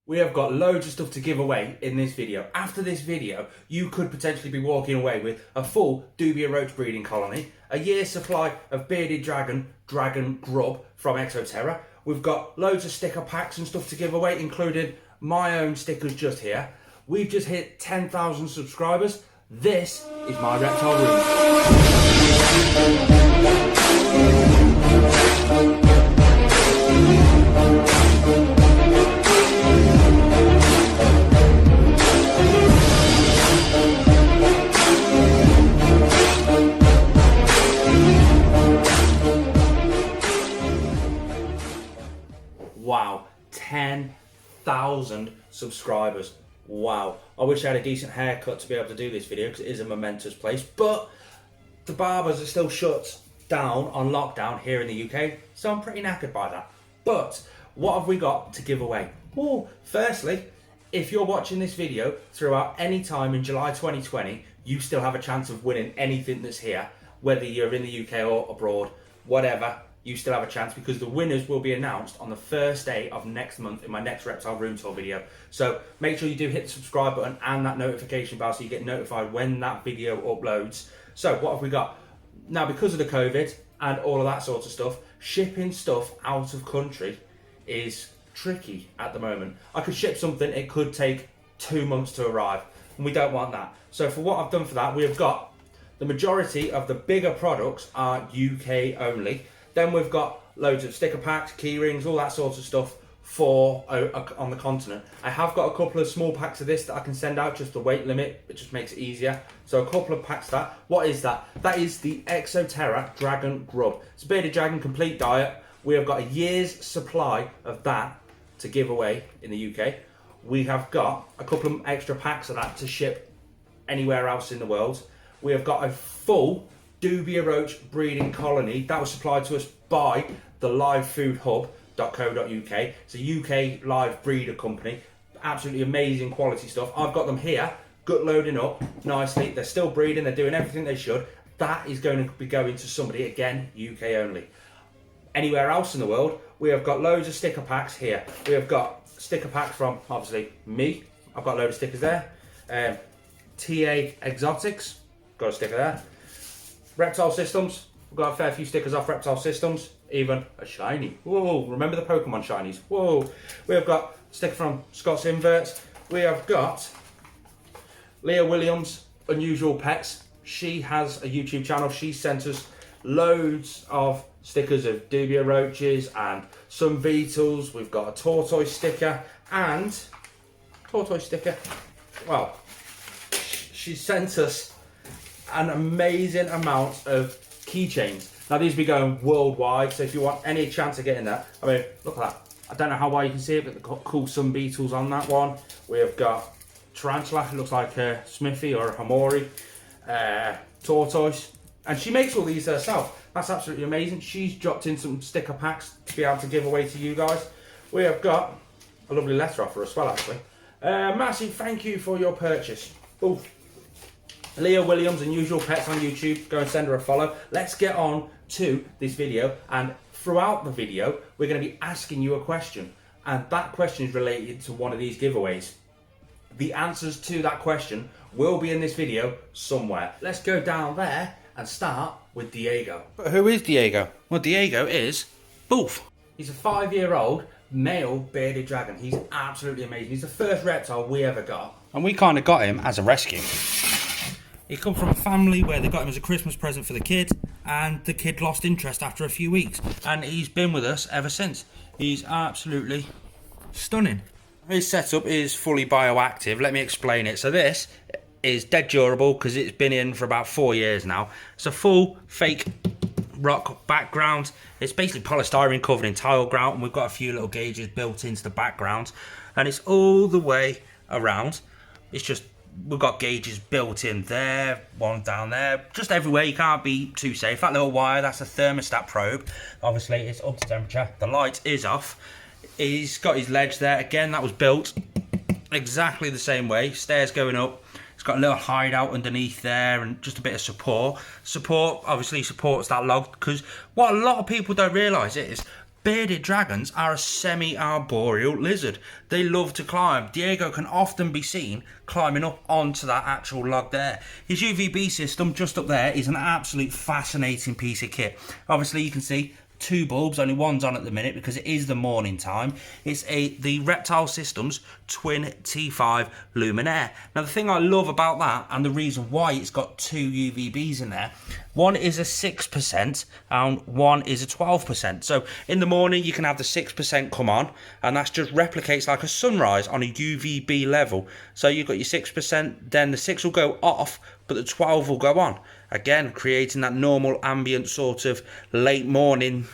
We have got loads of stuff to give away in this video. After this video, you could potentially be walking away with a full dubia roach breeding colony, a year's supply of bearded dragon grub from Exoterra. We've got loads of sticker packs and stuff to give away, including my own stickers just here. We've just hit 10,000 subscribers. This is my reptile room. Wow, 10,000 subscribers. Wow. I wish I had a decent haircut to be able to do this video because it is a momentous place, but the barbers are still shut down on lockdown here in the UK, so I'm pretty knackered by that. But what have we got to give away? Well, firstly, if you're watching this video throughout any time in July 2020, you still have a chance of winning anything that's here, whether you're in the UK or abroad, whatever. You still have a chance because the winners will be announced on the first day of next month in my next Reptile Room Tour video. So make sure you do hit the subscribe button and that notification bell so you get notified when that video uploads. So what have we got? Now, because of the COVID and all of that sort of stuff, shipping stuff out of country is tricky at the moment. I could ship something, it could take 2 months to arrive, and we don't want that. So for what I've done for that, we have got the majority of the bigger products are UK only. Then we've got loads of sticker packs, key rings, all that sort of stuff for on the continent. I have got a couple of small packs of this that I can send out, just the weight limit, it just makes it easier. So a couple of packs of that. What is that? That is the Exoterra Dragon Grub. It's a bearded dragon, complete diet. We have got a year's supply of that to give away in the UK. We have got a couple of extra packs of that to ship anywhere else in the world. We have got a full dubia roach breeding colony that was supplied to us by the livefoodhub.co.uk. It's a UK live breeder company. Absolutely amazing quality stuff. I've got them here, gut loading up nicely. They're still breeding, they're doing everything they should. That is going to be going to somebody, again, UK only. Anywhere else in the world, we have got loads of sticker packs here. We have got sticker packs from, obviously, me. I've got a load of stickers there. TA Exotics, got a sticker there. Reptile Systems, we've got a fair few stickers off Reptile Systems, even a shiny. Whoa, remember the Pokemon shinies? Whoa. We have got a sticker from Scott's Inverts. We have got Leah Williams, Unusual Pets. She has a YouTube channel. She sent us loads of stickers of dubia roaches and some beetles. We've got a tortoise sticker and well, she sent us an amazing amount of keychains. Now these will be going worldwide, so if you want any chance of getting that, I mean, look at that. I don't know how well you can see it, but they've got cool sun beetles on that one. We have got Tarantula, it looks like a Smithy or a Hamori, tortoise, and she makes all these herself. That's absolutely amazing. She's dropped in some sticker packs to be able to give away to you guys. We have got a lovely letter off her as well, actually. Massive thank you for your purchase. Ooh. Leah Williams, Unusual Pets on YouTube. Go and send her a follow. Let's get on to this video. And throughout the video, we're going to be asking you a question. And that question is related to one of these giveaways. The answers to that question will be in this video somewhere. Let's go down there and start with Diego. But who is Diego? Well, Diego is Boof. He's a 5-year-old male bearded dragon. He's absolutely amazing. He's the first reptile we ever got. And we kind of got him as a rescue. He come from a family where they got him as a Christmas present for the kid, and the kid lost interest after a few weeks, and he's been with us ever since. He's absolutely stunning. His setup is fully bioactive. Let me explain it. So this is dead durable because it's been in for about 4 years now. It's a full fake rock background. It's basically polystyrene covered in tile grout, and we've got a few little gauges built into the background, and it's all the way around. It's just, we've got gauges built in there, one down there, just everywhere. You can't be too safe. That little wire, that's a thermostat probe. Obviously, it's up to temperature. The light is off. He's got his ledge there. Again, that was built exactly the same way. Stairs going up. It's got a little hideout underneath there and just a bit of support. Support obviously supports that log, because what a lot of people don't realise is Bearded dragons are a semi-arboreal lizard. They love to climb. Diego can often be seen climbing up onto that actual log there. His UVB system just up there is an absolute fascinating piece of kit. Obviously you can see 2 bulbs, only one's on at the minute because it is the morning time. It's the Reptile Systems Twin T5 Luminaire. Now the thing I love about that, and the reason why it's got 2 UVBs in there, one is a 6% and one is a 12%. So in the morning you can have the 6% come on, and that just replicates like a sunrise on a UVB level. So you've got your 6%, then the 6 will go off, but the 12 will go on. Again, creating that normal ambient sort of late morning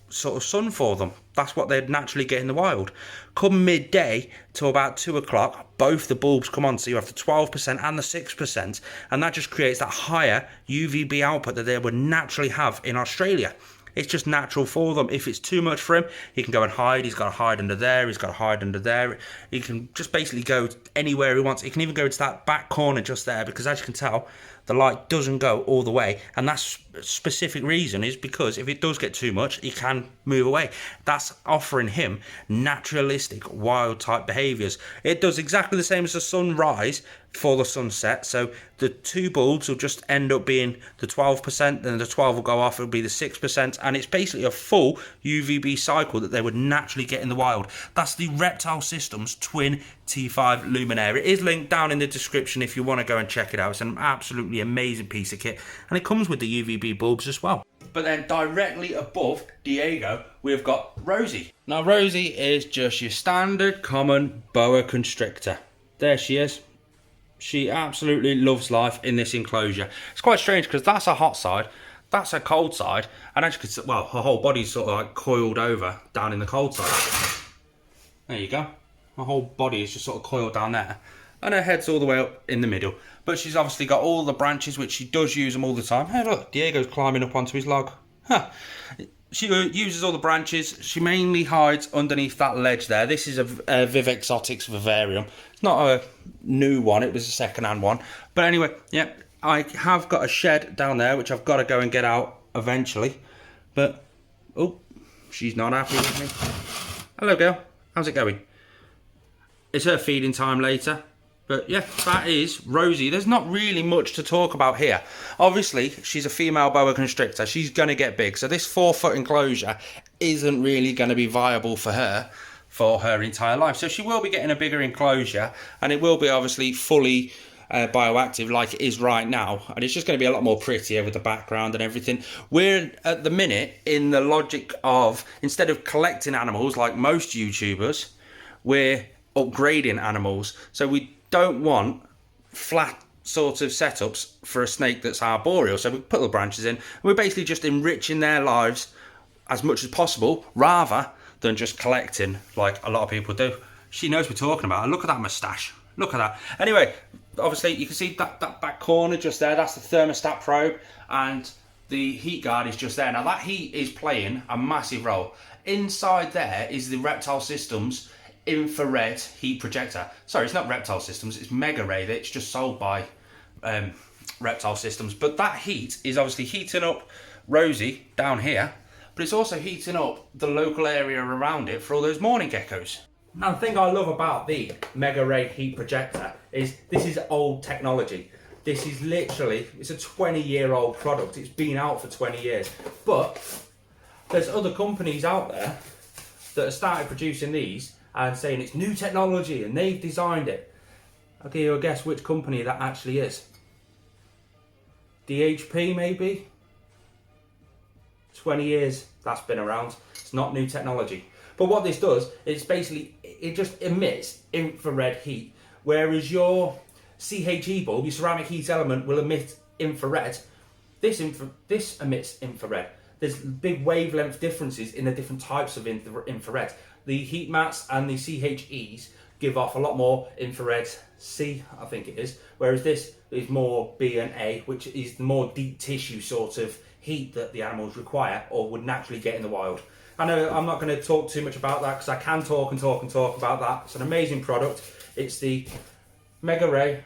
sort of sun for them. That's what they'd naturally get in the wild. Come midday to about 2 o'clock, both the bulbs come on, so you have the 12% and the 6%, and that just creates that higher UVB output that they would naturally have in Australia. It's just natural for them. If it's too much for him, he can go and hide. He's got to hide under there. He's got to hide under there. He can just basically go anywhere he wants. He can even go to that back corner just there, because as you can tell, the light doesn't go all the way, and that's a specific reason is because if it does get too much, he can move away. That's offering him naturalistic wild type behaviours. It does exactly the same as the sunrise for the sunset. So the 2 bulbs will just end up being the 12%, then the 12 will go off, it'll be the 6%, and it's basically a full UVB cycle that they would naturally get in the wild. That's the Reptile Systems Twin T5 Luminaire. It is linked down in the description if you want to go and check it out. It's an absolutely amazing piece of kit, and it comes with the UVB bulbs as well. But then directly above Diego, we've got Rosie. Now Rosie is just your standard common boa constrictor. There she is. She absolutely loves life in this enclosure. It's quite strange because that's her hot side, that's her cold side, and as you can see, well, her whole body's sort of like coiled over down in the cold side. There you go. Her whole body is just sort of coiled down there, and her head's all the way up in the middle. But she's obviously got all the branches, which she does use them all the time. Hey look, Diego's climbing up onto his log. Huh. She uses all the branches. She mainly hides underneath that ledge there. This is a Viv Exotics vivarium. It's not a new one, it was a second-hand one. But anyway, yeah, I have got a shed down there, which I've got to go and get out eventually. But, oh, she's not happy with me. Hello, girl. How's it going? It's her feeding time later. But yeah, that is Rosie. There's not really much to talk about here. Obviously, she's a female boa constrictor. She's going to get big. So this 4-foot enclosure isn't really going to be viable for her entire life. So she will be getting a bigger enclosure, and it will be obviously fully bioactive like it is right now. And it's just going to be a lot more prettier with the background and everything. We're at the minute in the logic of, instead of collecting animals like most YouTubers, we're upgrading animals. So we don't want flat sort of setups for a snake that's arboreal. So we put the branches in, and we're basically just enriching their lives as much as possible, rather than just collecting like a lot of people do. She knows we're talking about her. Look at that moustache. Look at that. Anyway, obviously you can see that back corner just there. That's the thermostat probe, and the heat guard is just there. Now that heat is playing a massive role. Inside there is the Reptile Systems infrared heat projector. Sorry, it's not Reptile Systems, it's Mega Ray. It's just sold by Reptile Systems. But that heat is obviously heating up Rosie down here, but it's also heating up the local area around it for all those mourning geckos. Now the thing I love about the Mega Ray heat projector is this is old technology. This is literally, it's a 20-year-old product. It's been out for 20 years. But there's other companies out there that have started producing these and saying it's new technology and they've designed it. I'll give you a guess which company that actually is. DHP maybe? 20 years that's been around. It's not new technology. But what this does, it's basically, it just emits infrared heat. Whereas your CHE bulb, your ceramic heat element, will emit infrared. This emits infrared. There's big wavelength differences in the different types of infrared. The heat mats and the CHEs give off a lot more infrared C, I think it is, whereas this is more B and A, which is the more deep tissue sort of heat that the animals require or would naturally get in the wild. I know I'm not going to talk too much about that because I can talk and talk and talk about that. It's an amazing product. It's the Mega Ray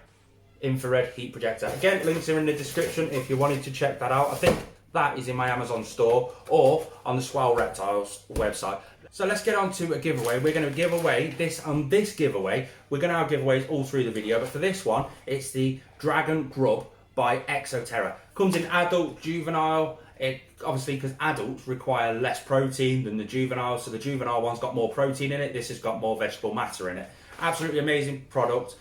infrared heat projector. Again, links are in the description if you wanted to check that out. I think that is in my Amazon store or on the Swell Reptiles website. So let's get on to a giveaway. We're going to give away this on this giveaway. We're going to have giveaways all through the video, but for this one, it's the Dragon Grub by Exoterra. Comes in adult, juvenile. It obviously, because adults require less protein than the juveniles, so the juvenile one's got more protein in it. This has got more vegetable matter in it. Absolutely amazing product.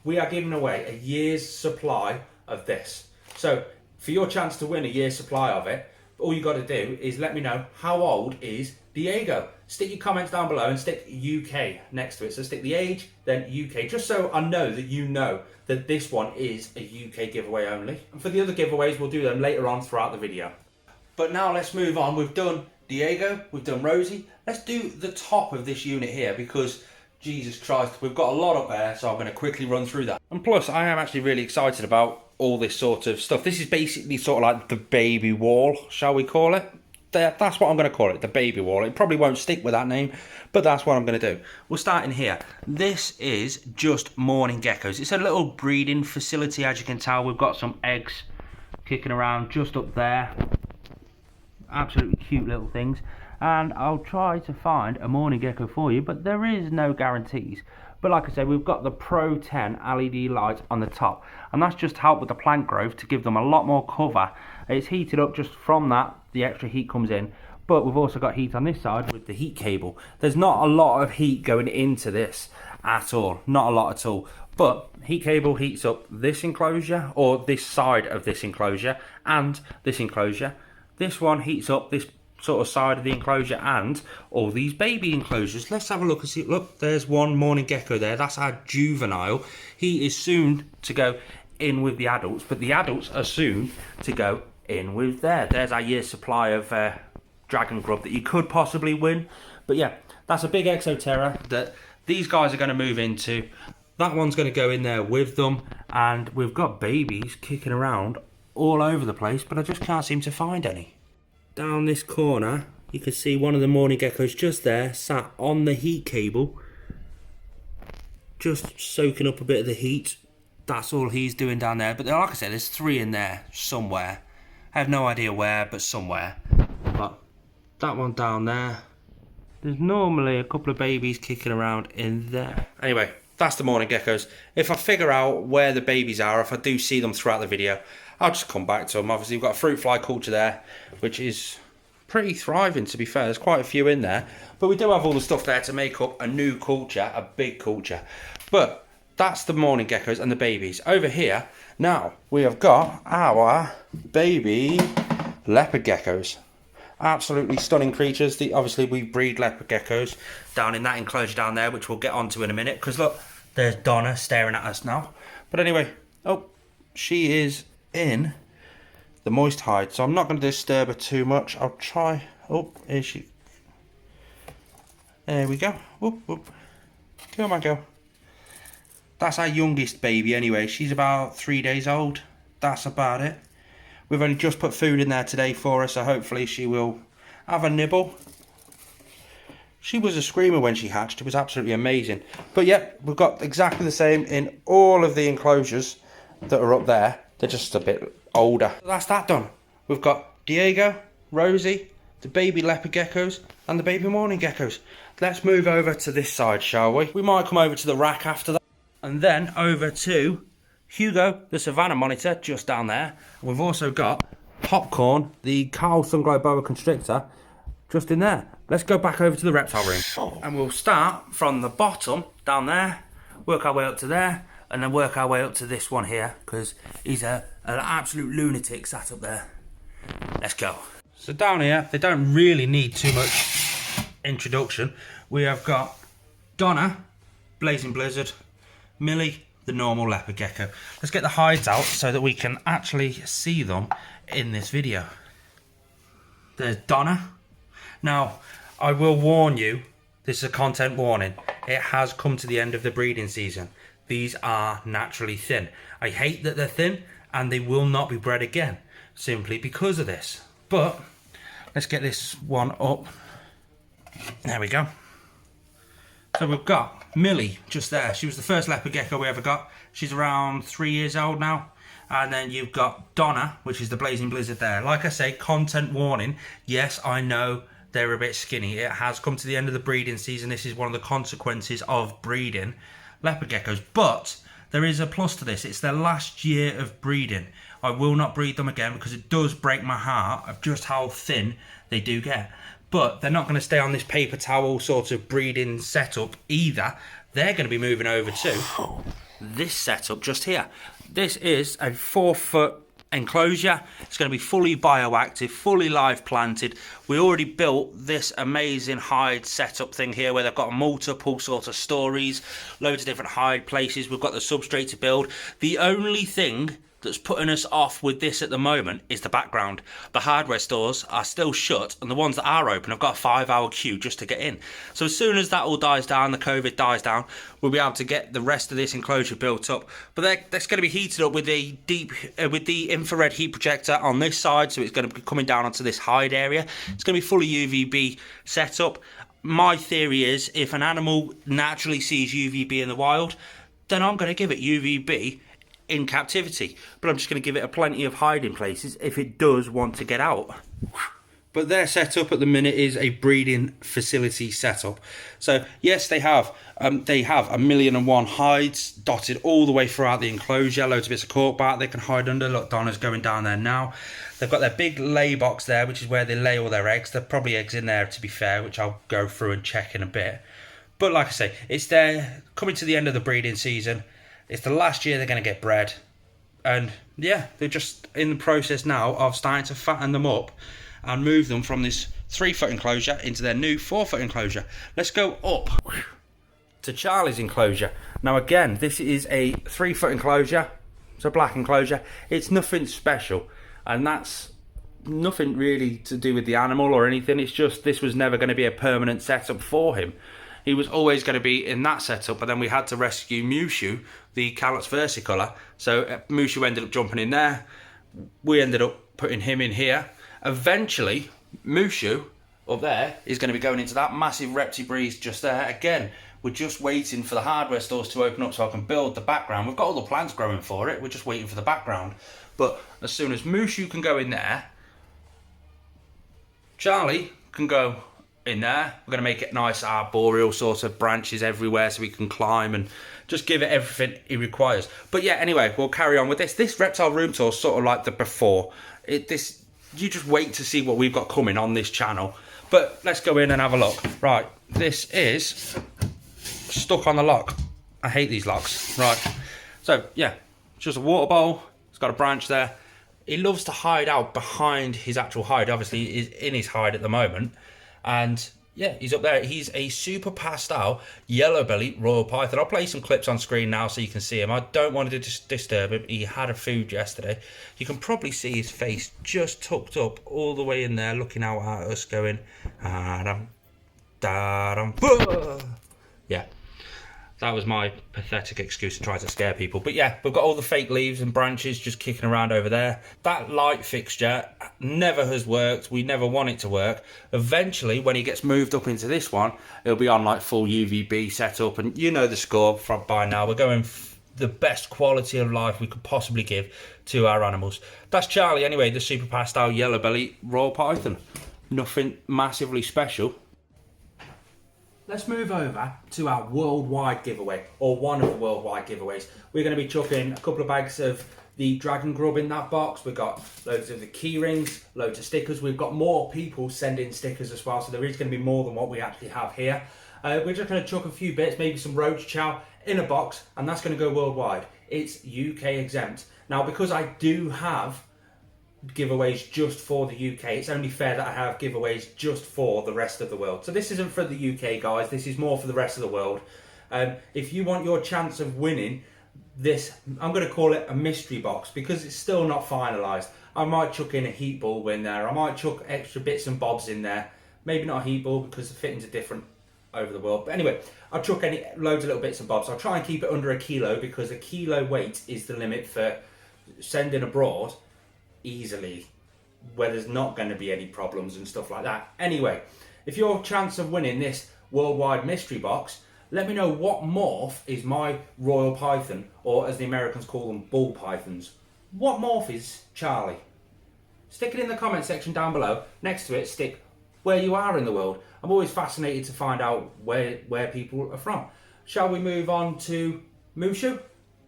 We are giving away a year's supply of this. So for your chance to win a year's supply of it, all you got to do is let me know how old is Diego. Stick your comments down below and stick UK next to it. So stick the age, then UK, just so I know that you know that this one is a UK giveaway only. And for the other giveaways, we'll do them later on throughout the video. But now let's move on. We've done Diego, we've done Rosie. Let's do the top of this unit here because, Jesus Christ, we've got a lot up there, so I'm going to quickly run through that. And plus, I am actually really excited about all this sort of stuff. This is basically sort of like the baby wall, shall we call it? That's what I'm going to call it, the baby wall. It probably won't stick with that name, but that's what I'm going to do. We're starting here. This is just mourning geckos. It's a little breeding facility, as you can tell. We've got some eggs kicking around just up there. Absolutely cute little things. And I'll try to find a mourning gecko for you, but there is no guarantees. But like I said, we've got the Pro 10 LED lights on the top, and that's just helped with the plant growth to give them a lot more cover. It's heated up just from that, the extra heat comes in, but we've also got heat on this side with the heat cable. There's not a lot of heat going into this at all, not a lot at all. But heat cable heats up this enclosure, or this side of this enclosure, and this enclosure. This one heats up this sort of side of the enclosure and all these baby enclosures. Let's have a look and see. Look, there's one mourning gecko there. That's our juvenile. He is soon to go in with the adults, but the adults are soon to go in with there. There's our year's supply of Dragon Grub that you could possibly win. But yeah, that's a big Exoterra that these guys are going to move into. That one's going to go in there with them, and we've got babies kicking around all over the place, but I just can't seem to find any. Down this corner, you can see one of the mourning geckos just there, sat on the heat cable, just soaking up a bit of the heat. That's all he's doing down there. But like I said, there's 3 in there somewhere. I have no idea where, but somewhere. But that one down there, there's normally a couple of babies kicking around in there. Anyway, that's the mourning geckos. If I figure out where the babies are, if I do see them throughout the video, I'll just come back to them. Obviously, we've got a fruit fly culture there, which is pretty thriving, to be fair. There's quite a few in there. But we do have all the stuff there to make up a new culture, a big culture. But that's the mourning geckos and the babies. Over here, now, we have got our baby leopard geckos. Absolutely stunning creatures. Obviously, we breed leopard geckos down in that enclosure down there, which we'll get onto in a minute. Because look, there's Donna staring at us now. But anyway, oh, she is in the moist hide, so I'm not going to disturb her too much. I'll try. Oh, here she. There we go. Whoop, whoop. Come on, girl. That's our youngest baby anyway. She's about 3 days old. That's about it. We've only just put food in there today for her, so hopefully she will have a nibble. She was a screamer when she hatched. It was absolutely amazing. But yeah, we've got exactly the same in all of the enclosures that are up there. They're just a bit older. That's that done. We've got Diego, Rosie, the baby leopard geckos, and the baby mourning geckos. Let's move over to this side, shall we? We might come over to the rack after that. And then over to Hugo, the Savannah Monitor, just down there. We've also got Popcorn, the Carlson Globe Boa constrictor, just in there. Let's go back over to the reptile room. And we'll start from the bottom, down there, work our way up to there, and then work our way up to this one here, because he's an absolute lunatic sat up there. Let's go. So down here, they don't really need too much introduction. We have got Donna, Blazing Blizzard, Millie, the normal leopard gecko. Let's get the hides out so that we can actually see them in this video. There's Donna. Now, I will warn you, this is a content warning. It has come to the end of the breeding season. These are naturally thin. I hate that they're thin, and they will not be bred again simply because of this. But let's get this one up. There we go. So we've got Millie just there. She was the first leopard gecko we ever got. She's around 3 years old now. And then you've got Donna, which is the Blazing Blizzard there. Like I say, content warning. Yes, I know they're a bit skinny. It has come to the end of the breeding season. This is one of the consequences of breeding leopard geckos. But there is a plus to this. It's their last year of breeding. I will not breed them again because it does break my heart of just how thin they do get. But they're not going to stay on this paper towel sort of breeding setup either. They're going to be moving over to this setup just here. This is a 4-foot enclosure. It's going to be fully bioactive, fully live planted. We already built this amazing hide setup thing here where they've got multiple sort of stories, loads of different hide places. We've got the substrate to build. The only thing that's putting us off with this at the moment is the background. The hardware stores are still shut, and the ones that are open have got a 5-hour queue just to get in. So as soon as that all dies down, the COVID dies down, we'll be able to get the rest of this enclosure built up. But that's going to be heated up with the infrared heat projector on this side, so it's going to be coming down onto this hide area. It's going to be fully UVB set up. My theory is if an animal naturally sees UVB in the wild, then I'm going to give it UVB in captivity, but I'm just going to give it a plenty of hiding places if it does want to get out. But their setup at the minute is a breeding facility setup. So yes, they have 1,000,001 hides dotted all the way throughout the enclosure, loads of bits of cork bark they can hide under. Look, Donna's going down there now. They've got their big lay box there, which is where they lay all their eggs. There are probably eggs in there, to be fair, which I'll go through and check in a bit. But like I say, it's there coming to the end of the breeding season. It's the last year they're going to get bred. And yeah, they're just in the process now of starting to fatten them up and move them from this 3-foot enclosure into their new 4-foot enclosure. Let's go up to Charlie's enclosure. Now again, this is a 3-foot enclosure. It's a black enclosure. It's nothing special. And that's nothing really to do with the animal or anything. It's just this was never going to be a permanent setup for him. He was always going to be in that setup, but then we had to rescue Mushu, the Calots versicolor. So Mushu ended up jumping in there. We ended up putting him in here. Eventually, Mushu up there is going to be going into that massive Reptile breeze just there. Again, we're just waiting for the hardware stores to open up so I can build the background. We've got all the plants growing for it. We're just waiting for the background. But as soon as Mushu can go in there, Charlie can go in there. We're going to make it nice arboreal sort of branches everywhere so we can climb and just give it everything he requires. But yeah, anyway, we'll carry on with this. This reptile room tour is sort of like the before. You just wait to see what we've got coming on this channel. But let's go in and have a look. Right, this is stuck on the lock. I hate these locks. Right, so yeah, it's just a water bowl. It's got a branch there. He loves to hide out behind his actual hide. Obviously, he's in his hide at the moment. And yeah, he's up there. He's a super pastel yellow belly royal python. I'll play some clips on screen now so you can see him. I don't want to disturb him. He had a food yesterday. You can probably see his face just tucked up all the way in there, looking out at us, going, Adam, da-dum, yeah. That was my pathetic excuse to try to scare people. But yeah, we've got all the fake leaves and branches just kicking around over there. That light fixture never has worked. We never want it to work. Eventually, when he gets moved up into this one, it'll be on like full UVB setup. And you know the score from by now. We're going the best quality of life we could possibly give to our animals. That's Charlie anyway, the super pastel yellow belly royal python. Nothing massively special. Let's move over to our worldwide giveaway, or one of the worldwide giveaways. We're going to be chucking a couple of bags of the dragon grub in that box. We've got loads of the key rings, loads of stickers. We've got more people sending stickers as well, so there is going to be more than what we actually have here. We're just going to chuck a few bits, maybe some roach chow in a box, and that's going to go worldwide. It's UK exempt. Now, because I do have giveaways just for the UK, it's only fair that I have giveaways just for the rest of the world. So this isn't for the UK guys, this is more for the rest of the world. If you want your chance of winning this, I'm going to call it a mystery box because it's still not finalised. I might chuck in a heat bulb in there, I might chuck extra bits and bobs in there, maybe not a heat bulb because the fittings are different over the world, but anyway, I'll chuck loads of little bits and bobs. I'll try and keep it under 1 kilo because a kilo weight is the limit for sending abroad easily, where there's not going to be any problems and stuff like that. Anyway, if your chance of winning this worldwide mystery box, let me know what morph is my royal python, or as the Americans call them, bull pythons. what morph is Charlie? Stick it in the comment section down below. Next to it, stick where you are in the world. I'm always fascinated to find out where people are from. Shall we move on to Mushu?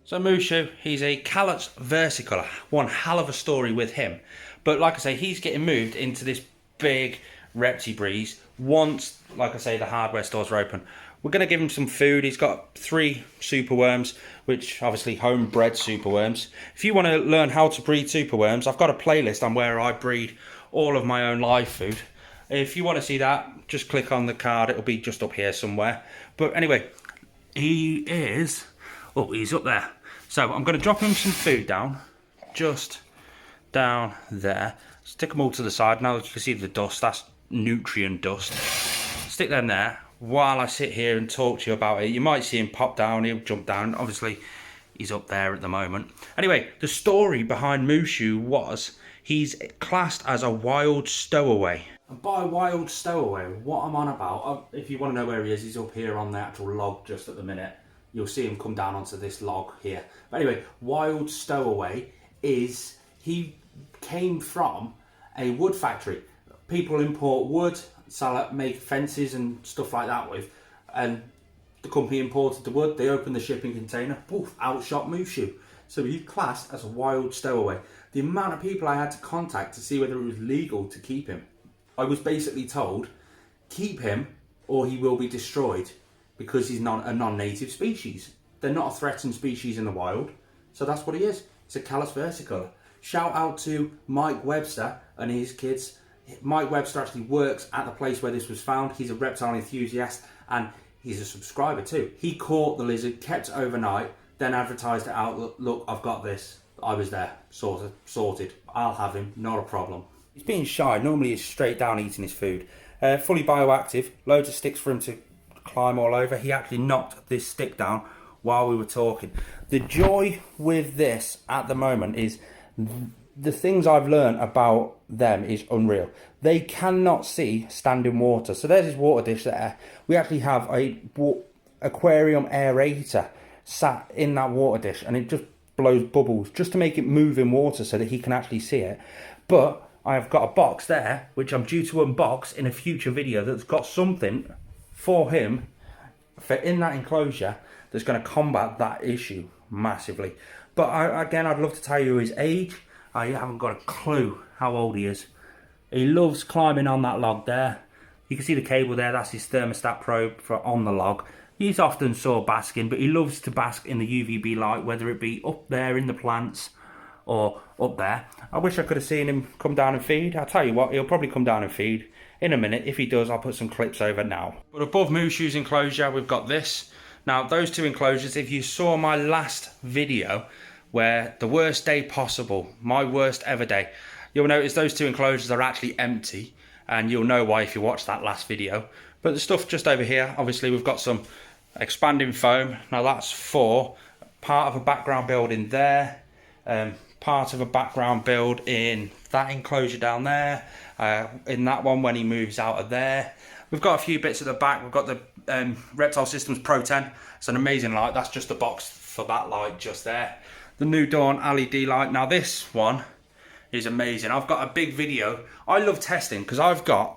So Mushu, he's a Callus versicolor. One hell of a story with him. But like I say, he's getting moved into this big reptile breeze once, like I say, the hardware stores are open. We're going to give him some food. He's got 3 superworms, which obviously homebred superworms. If you want to learn how to breed superworms, I've got a playlist on where I breed all of my own live food. If you want to see that, just click on the card. It'll be just up here somewhere. But anyway, he is... Oh, he's up there. So I'm going to drop him some food down. Just down there. Stick them all to the side. Now that you can see the dust, that's nutrient dust. Stick them there. While I sit here and talk to you about it, you might see him pop down, he'll jump down. Obviously, he's up there at the moment. Anyway, the story behind Mushu was he's classed as a wild stowaway. And by wild stowaway, what I'm on about, if you want to know where he is, he's up here on the actual log just at the minute. You'll see him come down onto this log here. But anyway, wild stowaway is, he came from a wood factory. People import wood, make fences and stuff like that with, and the company imported the wood. They opened the shipping container, poof, out shot Mushu. So he's classed as a wild stowaway. The amount of people I had to contact to see whether it was legal to keep him, I was basically told, keep him or he will be destroyed because he's not a non-native species. They're not a threatened species in the wild, so that's what he is. He's a Callus versicolor. Shout out to Mike Webster and his kids. Mike Webster actually works at the place where this was found. He's a reptile enthusiast and he's a subscriber too. He caught the lizard, kept it overnight, then advertised it out. Look, I've got this. I was there. Sorted. I'll have him. Not a problem. He's being shy. Normally he's straight down eating his food. Fully bioactive. Loads of sticks for him to climb all over. He actually knocked this stick down while we were talking. The joy with this at the moment is the things I've learned about them is unreal. They cannot see standing water. So there's his water dish there. We actually have a aquarium aerator sat in that water dish, and it just blows bubbles just to make it move in water so that he can actually see it. But I've got a box there which I'm due to unbox in a future video that's got something for him for in that enclosure that's going to combat that issue massively. But again, I'd love to tell you his age. I haven't got a clue how old he is. He loves climbing on that log there. You can see the cable there, that's his thermostat probe for on the log. He's often saw basking, but he loves to bask in the UVB light, whether it be up there in the plants or up there. I wish I could have seen him come down and feed. I'll tell you what, he'll probably come down and feed in a minute. If he does, I'll put some clips over now. But above Mushu's enclosure, we've got this. Now, those two enclosures, if you saw my last video, where the worst day possible, my worst ever day, you'll notice those two enclosures are actually empty, and you'll know why if you watch that last video. But the stuff just over here, obviously we've got some expanding foam. Now that's for part of a background build in there, part of a background build in that enclosure down there, in that one when he moves out of there. We've got a few bits at the back. We've got the Reptile Systems Pro 10. It's an amazing light. That's just the box for that light just there. The New Dawn LED light. Now this one is amazing. I've got a big video. I love testing because I've got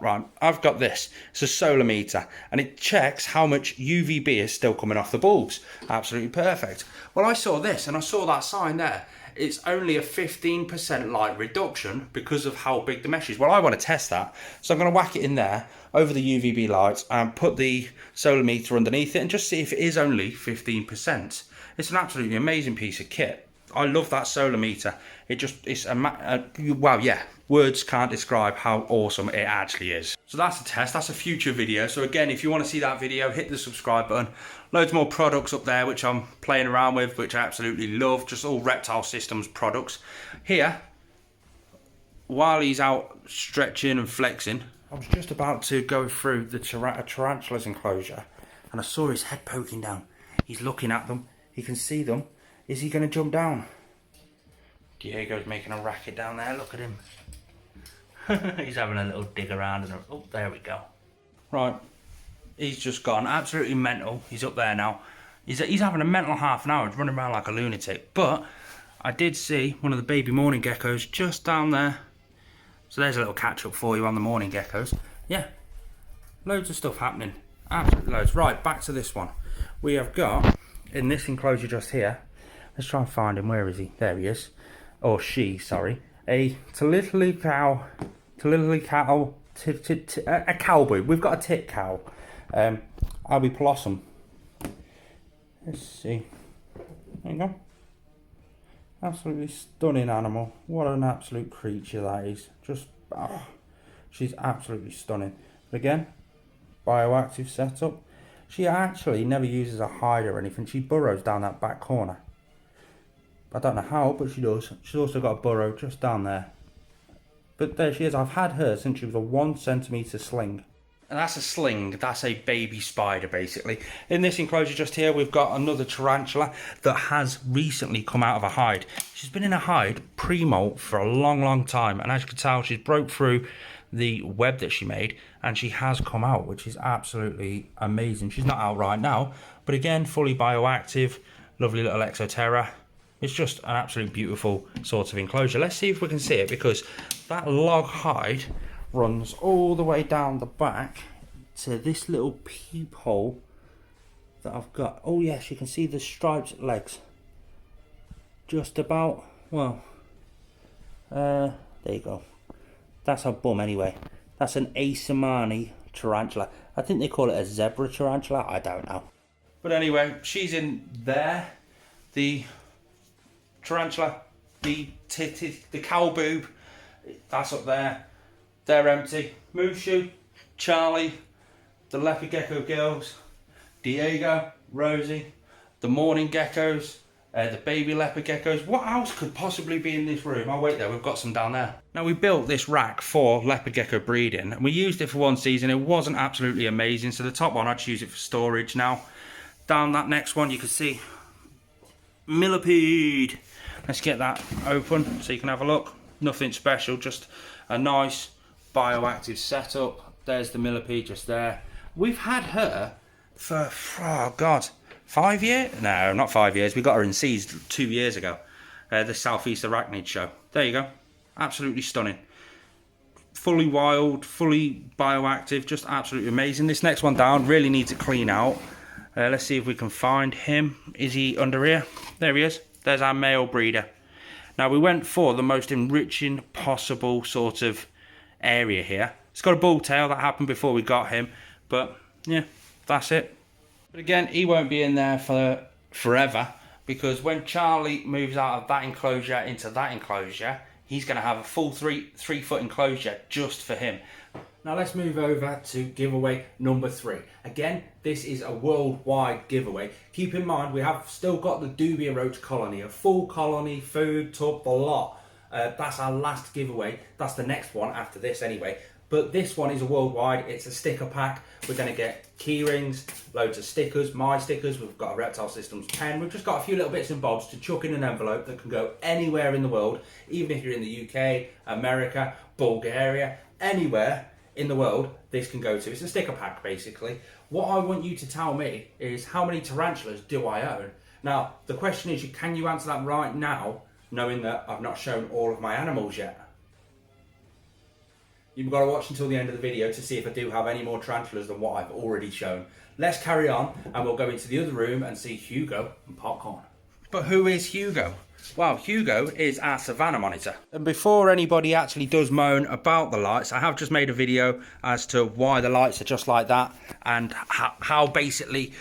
this. It's a solar meter and it checks how much UVB is still coming off the bulbs. Absolutely perfect. Well, I saw this and I saw that sign there. It's only a 15% light reduction because of how big the mesh is. Well, I want to test that. So I'm going to whack it in there over the UVB lights and put the solar meter underneath it and just see if it is only 15%. It's an absolutely amazing piece of kit. I love that solar meter. Well, yeah, words can't describe how awesome it actually is. So that's a test, that's a future video. So again, if you want to see that video, hit the subscribe button. Loads more products up there which I'm playing around with, which I absolutely love. Just all Reptile Systems products. Here, while he's out stretching and flexing, I was just about to go through the tarantula's enclosure and I saw his head poking down. He's looking at them, he can see them. Is he going to jump down? Diego's making a racket down there, look at him. He's having a little dig around and oh, there we go. Right, he's just gone absolutely mental. He's up there now. He's having a mental half an hour, he's running around like a lunatic. But I did see one of the baby mourning geckos just down there. So there's a little catch up for you on the mourning geckos. Yeah, loads of stuff happening. Absolutely loads. Right, back to this one. We have got, in this enclosure just here, let's try and find him. Where is he? There he is. Or she, sorry. A cow. A cow boob. We've got a tit cow. Albie Blossom. Let's see. There you go. Absolutely stunning animal. What an absolute creature that is. Just, oh, she's absolutely stunning. But again, bioactive setup. She actually never uses a hide or anything. She burrows down that back corner. I don't know how, but she does. She's also got a burrow just down there. But there she is. I've had her since she was a 1 centimetre sling. And that's a sling. That's a baby spider, basically. In this enclosure just here, we've got another tarantula that has recently come out of a hide. She's been in a hide pre-molt for a long, long time. And as you can tell, she's broke through the web that she made. And she has come out, which is absolutely amazing. She's not out right now. But again, fully bioactive. Lovely little Exoterra. It's just an absolutely beautiful sort of enclosure. Let's see if we can see it, because that log hide runs all the way down the back to this little peephole that I've got. Oh yes, you can see the striped legs. Just about, well, there you go. That's her bum anyway. That's an Asimani tarantula. I think they call it a zebra tarantula. I don't know. But anyway, she's in there. The tarantula, the cow boob, that's up there. They're empty. Mushu, Charlie, the leopard gecko girls, Diego, Rosie, the mourning geckos, the baby leopard geckos. What else could possibly be in this room? Oh wait there, we've got some down there. Now we built this rack for leopard gecko breeding and we used it for 1 season. It wasn't absolutely amazing, so the top one I'd use it for storage. Now down that next one you can see Millipede. Let's get that open so you can have a look. Nothing special, just a nice bioactive setup. There's the Millipede just there. We've had her for, oh God, 5 years? No, not 5 years. We got her in seeds 2 years ago. The Southeast Arachnid show. There you go. Absolutely stunning. Fully wild, fully bioactive, just absolutely amazing. This next one down really needs a clean out. Let's see if we can find him. Is he under here? There he is. There's our male breeder. Now we went for the most enriching possible sort of area here. It's got a bull tail, that happened before we got him, but yeah, that's it. But again, he won't be in there for forever, because when Charlie moves out of that enclosure into that enclosure, he's going to have a full three foot enclosure just for him. Now let's move over to giveaway number 3. Again, this is a worldwide giveaway. Keep in mind, we have still got the Dubia roach colony, a full colony, food, tub, the lot. That's our last giveaway. That's the next one after this anyway. But this one is a worldwide. It's a sticker pack. We're going to get key rings, loads of stickers, my stickers. We've got a Reptile Systems pen. We've just got a few little bits and bobs to chuck in an envelope that can go anywhere in the world, even if you're in the UK, America, Bulgaria, anywhere in the world this can go to. It's a sticker pack basically. What I want you to tell me is, how many tarantulas do I own? Now the question is, can you answer that right now, knowing that I've not shown all of my animals yet? You've got to watch until the end of the video to see if I do have any more tarantulas than what I've already shown. Let's carry on and we'll go into the other room and see Hugo and Popcorn. But who is Hugo? Well, Hugo is our Savannah Monitor. And before anybody actually does moan about the lights, I have just made a video as to why the lights are just like that, and how basically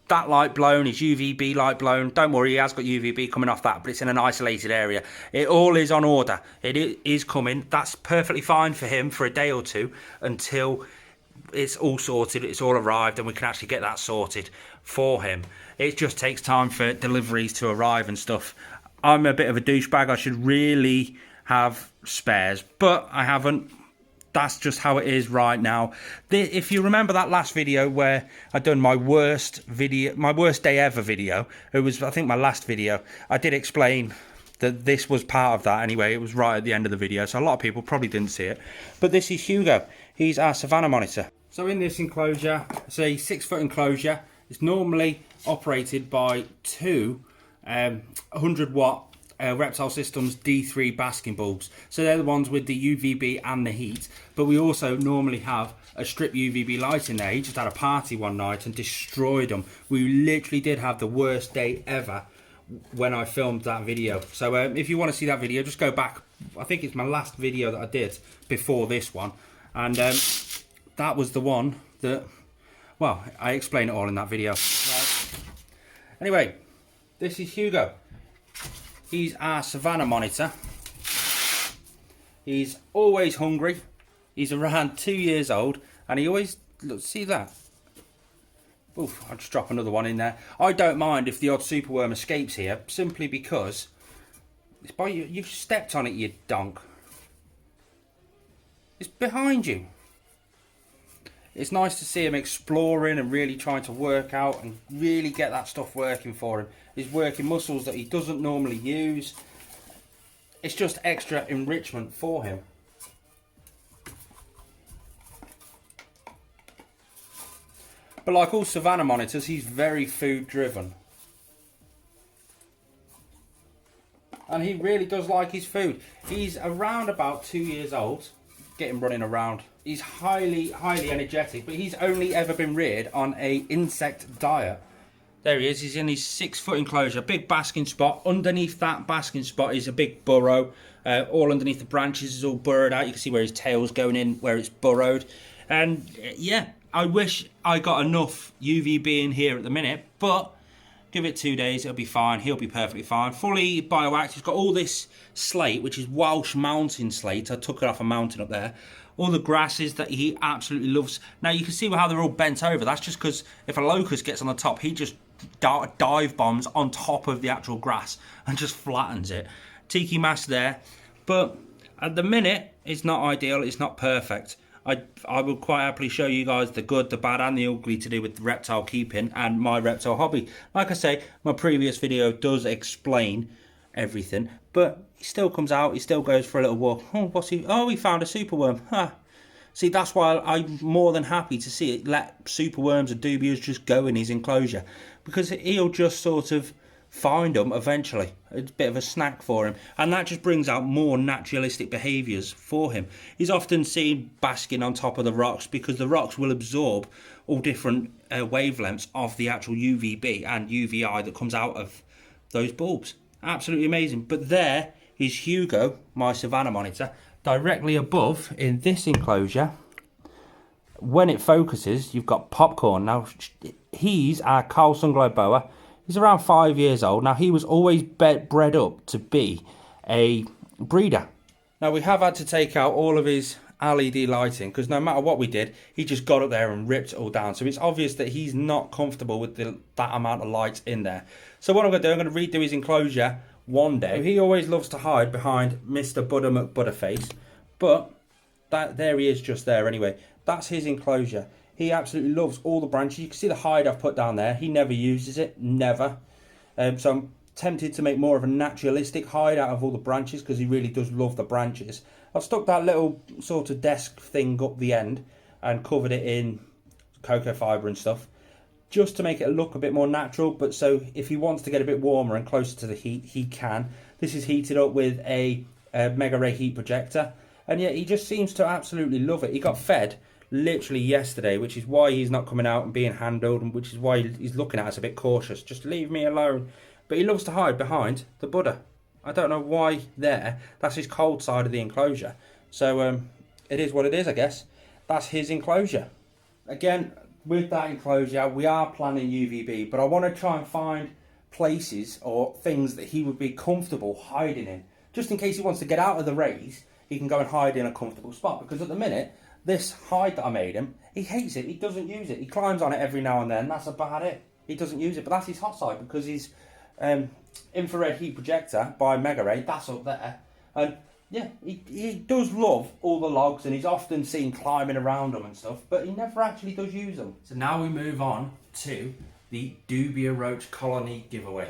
that light blown is UVB light blown. Don't worry, he has got UVB coming off that, but it's in an isolated area. It all is on order. It is coming. That's perfectly fine for him for a day or two until it's all sorted, it's all arrived, and we can actually get that sorted for him. It just takes time for deliveries to arrive and stuff. I'm a bit of a douchebag. I should really have spares, but I haven't. That's just how it is right now. If you remember that last video where I'd done my worst day ever video, it was, I think, my last video, I did explain that this was part of that anyway. It was right at the end of the video, so a lot of people probably didn't see it. But this is Hugo. He's our Savannah Monitor. So in this enclosure, it's a 6 foot enclosure. It's normally operated by two 100 watt Reptile Systems D3 basking bulbs. So they're the ones with the UVB and the heat. But we also normally have a strip UVB light in there. He just had a party one night and destroyed them. We literally did have the worst day ever when I filmed that video. So if you want to see that video, just go back. I think it's my last video that I did before this one. And that was the one that, well, I explain it all in that video. Right. Anyway, this is Hugo. He's our Savannah Monitor. He's always hungry. He's around 2 years old, and he always, look, see that? Oof, I'll just drop another one in there. I don't mind if the odd superworm escapes here, simply because it's by you. You've stepped on it, you donk. It's behind you. It's nice to see him exploring and really trying to work out and really get that stuff working for him. He's working muscles that he doesn't normally use. It's just extra enrichment for him. But like all Savannah monitors, he's very food driven. And he really does like his food. He's around about 2 years old. Get him running around. He's highly energetic, but he's only ever been reared on a insect diet. There he is. He's in his 6 foot enclosure, big basking spot. Underneath that basking spot is a big burrow. All underneath the branches is all burrowed out. You can see where his tail's going in, where it's burrowed. And yeah, I wish I got enough UVB in here at the minute, but give it 2 days, it'll be fine. He'll be perfectly fine. Fully bioactive. He's got all this slate, which is Welsh mountain slate. I took it off a mountain up there. All the grasses that he absolutely loves. Now you can see how they're all bent over. That's just because if a locust gets on the top, he just dive bombs on top of the actual grass and just flattens it. Tiki mask there. But at the minute, it's not ideal. It's not perfect. I will quite happily show you guys the good, the bad and the ugly to do with reptile keeping and my reptile hobby. Like I say, my previous video does explain everything, but he still comes out, he still goes for a little walk. Oh, what's he? Oh, he found a superworm. Huh. See, that's why I'm more than happy to see it. Let superworms and dubias just go in his enclosure, because he'll just sort of find them eventually. It's a bit of a snack for him, and that just brings out more naturalistic behaviours for him. He's often seen basking on top of the rocks because the rocks will absorb all different wavelengths of the actual UVB and UVI that comes out of those bulbs. Absolutely amazing. But there is Hugo, my Savannah Monitor, directly above in this enclosure. When it focuses, you've got Popcorn. Now, he's our Carlson Globe Boa. He's around 5 years old. Now, he was always bred up to be a breeder. Now, we have had to take out all of his LED lighting because no matter what we did, he just got up there and ripped it all down. So it's obvious that he's not comfortable with that amount of light in there. So what I'm going to do, I'm going to redo his enclosure one day. He always loves to hide behind Mr. Butter McButterface, but there he is just there anyway. That's his enclosure. He absolutely loves all the branches. You can see the hide I've put down there. He never uses it, never. So I'm tempted to make more of a naturalistic hide out of all the branches because he really does love the branches. I've stuck that little sort of desk thing up the end and covered it in cocoa fibre and stuff, just to make it look a bit more natural. But so if he wants to get a bit warmer and closer to the heat, he can. This is heated up with a Mega Ray heat projector, and yet he just seems to absolutely love it. He got fed literally yesterday, which is why he's not coming out and being handled, and which is why he's looking at us a bit cautious. Just leave me alone. But he loves to hide behind the Buddha. I don't know why there. That's his cold side of the enclosure. So it is what it is, I guess. That's his enclosure. Again, with that enclosure, we are planning UVB, but I want to try and find places or things that he would be comfortable hiding in. Just in case he wants to get out of the rays, he can go and hide in a comfortable spot. Because at the minute, this hide that I made him, he hates it. He doesn't use it. He climbs on it every now and then. That's about it. He doesn't use it. But that's his hot side because his infrared heat projector by Mega Ray, that's up there. And yeah, he does love all the logs, and he's often seen climbing around them and stuff, but he never actually does use them. So now we move on to the Dubia Roach Colony giveaway.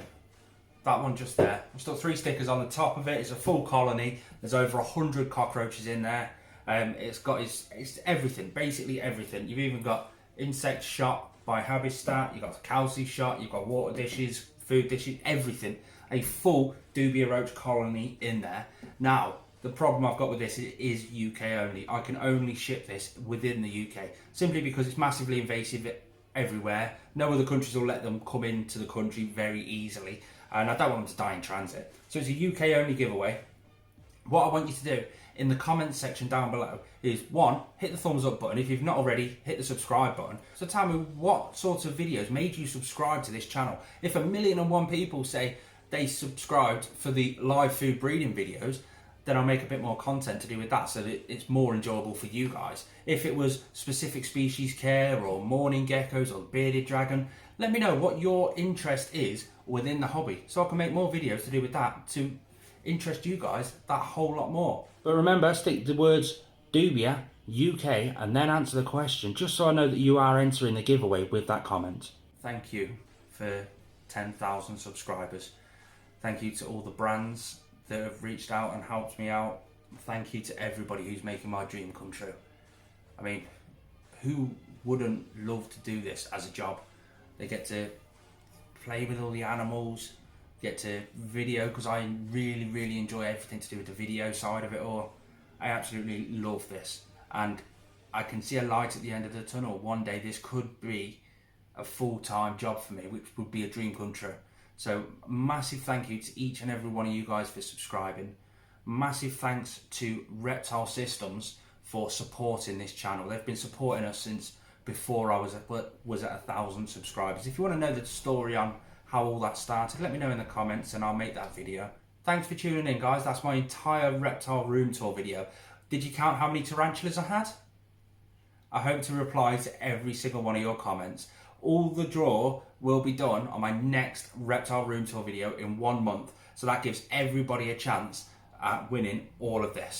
That one just there. I've stuck 3 stickers on the top of it. It's a full colony. There's over 100 cockroaches in there. It's got it's everything, basically everything. You've even got insect shot by Habitat, you've got the Kelsey shot, you've got water dishes, food dishes, everything. A full dubia roach colony in there. Now, the problem I've got with this is UK only. I can only ship this within the UK, simply because it's massively invasive everywhere. No other countries will let them come into the country very easily, and I don't want them to die in transit. So it's a UK only giveaway. What I want you to do in the comments section down below is, one, hit the thumbs up button. If you've not already, hit the subscribe button. So tell me what sorts of videos made you subscribe to this channel. If 1,000,001 people say they subscribed for the live food breeding videos, then I'll make a bit more content to do with that so that it's more enjoyable for you guys. If it was specific species care or mourning geckos or bearded dragon, let me know what your interest is within the hobby so I can make more videos to do with that to interest you guys that whole lot more. But remember, stick the words dubia, UK, and then answer the question, just so I know that you are entering the giveaway with that comment. Thank you for 10,000 subscribers. Thank you to all the brands that have reached out and helped me out. Thank you to everybody who's making my dream come true. I mean, who wouldn't love to do this as a job? They get to play with all the animals, get to video, because I really enjoy everything to do with the video side of it all. I absolutely love this, and I can see a light at the end of the tunnel. One day this could be a full-time job for me, which would be a dream come true. So massive thank you to each and every one of you guys for subscribing. Massive thanks to Reptile Systems for supporting this channel. They've been supporting us since before I was at 1,000 subscribers. If you want to know the story on how all that started, let me know in the comments and I'll make that video. Thanks for tuning in, guys. That's my entire reptile room tour video. Did you count how many tarantulas I had? I hope to reply to every single one of your comments. All the draw will be done on my next reptile room tour video in 1 month. So that gives everybody a chance at winning all of this.